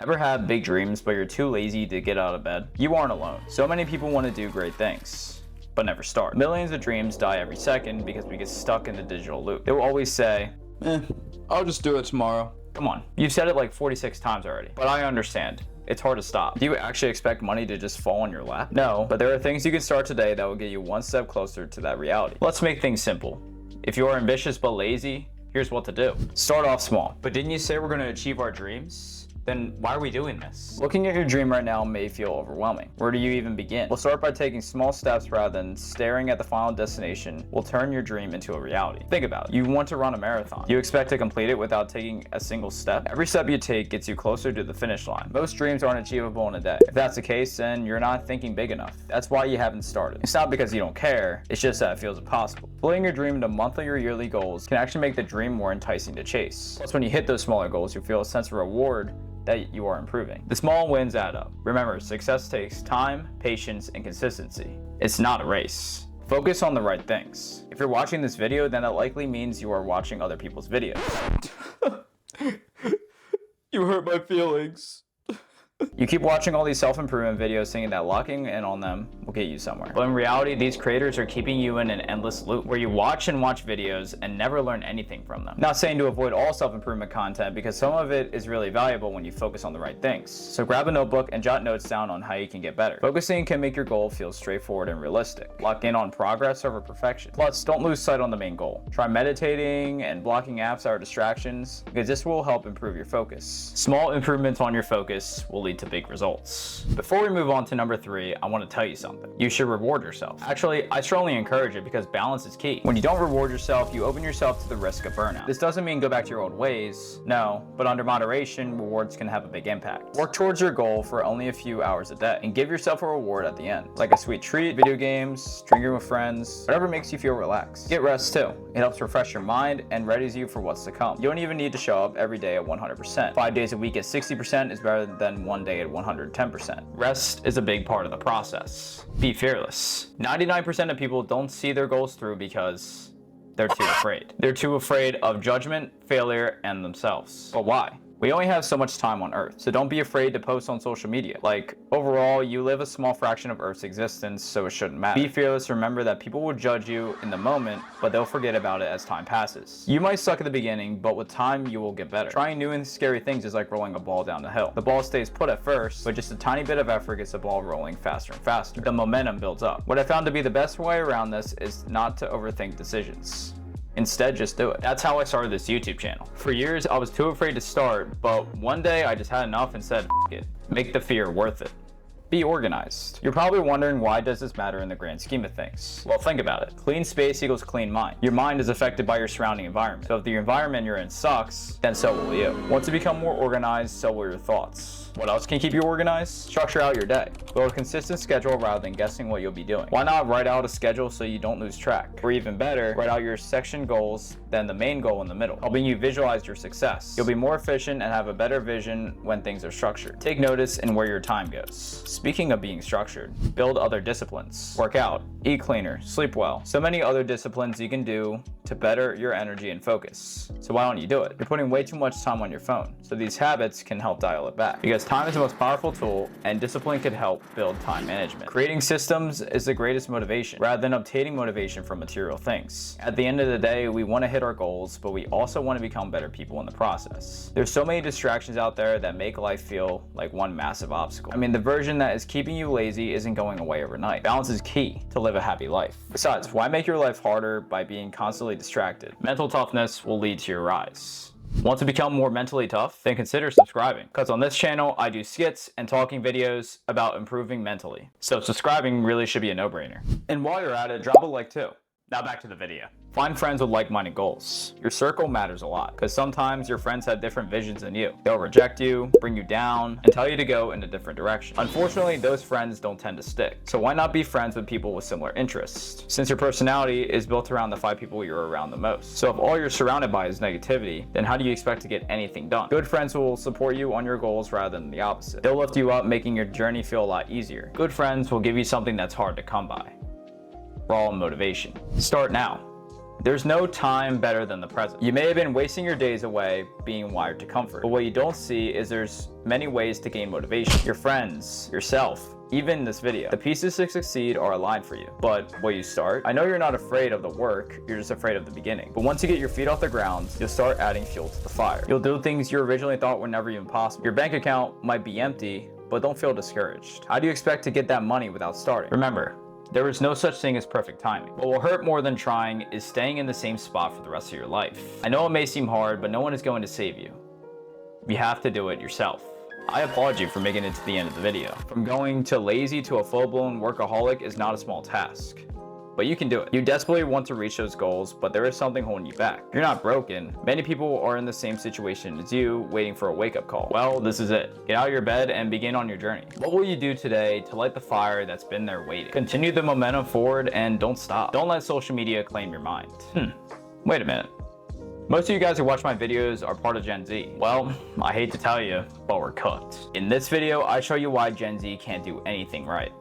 Ever had big dreams but you're too lazy to get out of bed? You aren't alone. So many people want to do great things, but never start. Millions of dreams die every second because we get stuck in the digital loop. They will always say, I'll just do it tomorrow. Come on, you've said it like 46 times already, but I understand. It's hard to stop. Do you actually expect money to just fall on your lap? No, but there are things you can start today that will get you one step closer to that reality. Let's make things simple. If you are ambitious but lazy, here's what to do. Start off small. But didn't you say we're going to achieve our dreams? Then why are we doing this? Looking at your dream right now may feel overwhelming. Where do you even begin? We'll start by taking small steps rather than staring at the final destination. We'll turn your dream into a reality. Think about it. You want to run a marathon. You expect to complete it without taking a single step? Every step you take gets you closer to the finish line. Most dreams aren't achievable in a day. If that's the case, then you're not thinking big enough. That's why you haven't started. It's not because you don't care, it's just that it feels impossible. Splitting your dream into monthly or yearly goals can actually make the dream more enticing to chase. Plus, when you hit those smaller goals, you feel a sense of reward that you are improving. The small wins add up. Remember, success takes time, patience, and consistency. It's not a race. Focus on the right things. If you're watching this video, then that likely means you are watching other people's videos. You hurt my feelings. You keep watching all these self-improvement videos thinking that locking in on them will get you somewhere. But in reality, these creators are keeping you in an endless loop where you watch and watch videos and never learn anything from them. Not saying to avoid all self-improvement content, because some of it is really valuable when you focus on the right things. So grab a notebook and jot notes down on how you can get better. Focusing can make your goal feel straightforward and realistic. Lock in on progress over perfection. Plus, don't lose sight on the main goal. Try meditating and blocking apps that are distractions, because this will help improve your focus. Small improvements on your focus will lead to big results. Before we move on to number 3, I want to tell you something. You should reward yourself. Actually, I strongly encourage it because balance is key. When you don't reward yourself, you open yourself to the risk of burnout. This doesn't mean go back to your old ways, no, but under moderation, rewards can have a big impact. Work towards your goal for only a few hours a day and give yourself a reward at the end, like a sweet treat, video games, drinking with friends, whatever makes you feel relaxed. Get rest too. It helps refresh your mind and readies you for what's to come. You don't even need to show up every day at 100%. 5 days a week at 60% is better than 1 day at 110%. Rest is a big part of the process. Be fearless. 99% of people don't see their goals through because they're too afraid. They're too afraid of judgment, failure, and themselves. But why? We only have so much time on Earth, so don't be afraid to post on social media. Like, overall, you live a small fraction of Earth's existence, so it shouldn't matter. Be fearless, remember that people will judge you in the moment, but they'll forget about it as time passes. You might suck at the beginning, but with time, you will get better. Trying new and scary things is like rolling a ball down the hill. The ball stays put at first, but just a tiny bit of effort gets the ball rolling faster and faster. The momentum builds up. What I found to be the best way around this is not to overthink decisions. Instead, just do it. That's how I started this YouTube channel. For years, I was too afraid to start, but one day I just had enough and said, F it. Make the fear worth it. Be organized. You're probably wondering, why does this matter in the grand scheme of things? Well, think about it. Clean space equals clean mind. Your mind is affected by your surrounding environment. So if the environment you're in sucks, then so will you. Once you become more organized, so will your thoughts. What else can keep you organized? Structure out your day. Build a consistent schedule rather than guessing what you'll be doing. Why not write out a schedule so you don't lose track? Or even better, write out your section goals, then the main goal in the middle, helping you visualize your success. You'll be more efficient and have a better vision when things are structured. Take notice in where your time goes. Speaking of being structured, build other disciplines. Work out, eat cleaner, sleep well. So many other disciplines you can do to better your energy and focus. So why don't you do it? You're putting way too much time on your phone. So these habits can help dial it back. Because time is the most powerful tool, and discipline could help build time management. Creating systems is the greatest motivation, rather than obtaining motivation from material things. At the end of the day, we want to hit our goals, but we also want to become better people in the process. There's so many distractions out there that make life feel like one massive obstacle. I mean, the version that is keeping you lazy isn't going away overnight. Balance is key to live a happy life. Besides, why make your life harder by being constantly distracted? Mental toughness will lead to your rise. Want to become more mentally tough? Then consider subscribing, because on this channel I do skits and talking videos about improving mentally. So subscribing really should be a no-brainer. And while you're at it, drop a like too. Now back to the video. Find friends with like-minded goals. Your circle matters a lot, because sometimes your friends have different visions than you. They'll reject you, bring you down, and tell you to go in a different direction. Unfortunately, those friends don't tend to stick. So why not be friends with people with similar interests? Since your personality is built around the 5 people you're around the most. So if all you're surrounded by is negativity, then how do you expect to get anything done? Good friends will support you on your goals rather than the opposite. They'll lift you up, making your journey feel a lot easier. Good friends will give you something that's hard to come by. Raw motivation. Start now. There's no time better than the present. You may have been wasting your days away being wired to comfort, but what you don't see is there's many ways to gain motivation. Your friends, yourself, even this video. The pieces to succeed are aligned for you, but will you start? I know you're not afraid of the work, you're just afraid of the beginning. But once you get your feet off the ground, you'll start adding fuel to the fire. You'll do things you originally thought were never even possible. Your bank account might be empty, but don't feel discouraged. How do you expect to get that money without starting? Remember, there is no such thing as perfect timing. What will hurt more than trying is staying in the same spot for the rest of your life. I know it may seem hard, but no one is going to save you. You have to do it yourself. I applaud you for making it to the end of the video. From going to lazy to a full-blown workaholic is not a small task, but you can do it. You desperately want to reach those goals, but there is something holding you back. You're not broken. Many people are in the same situation as you, waiting for a wake-up call. Well, this is it. Get out of your bed and begin on your journey. What will you do today to light the fire that's been there waiting? Continue the momentum forward and don't stop. Don't let social media claim your mind. Wait a minute. Most of you guys who watch my videos are part of Gen Z. Well, I hate to tell you, but we're cooked. In this video, I show you why Gen Z can't do anything right.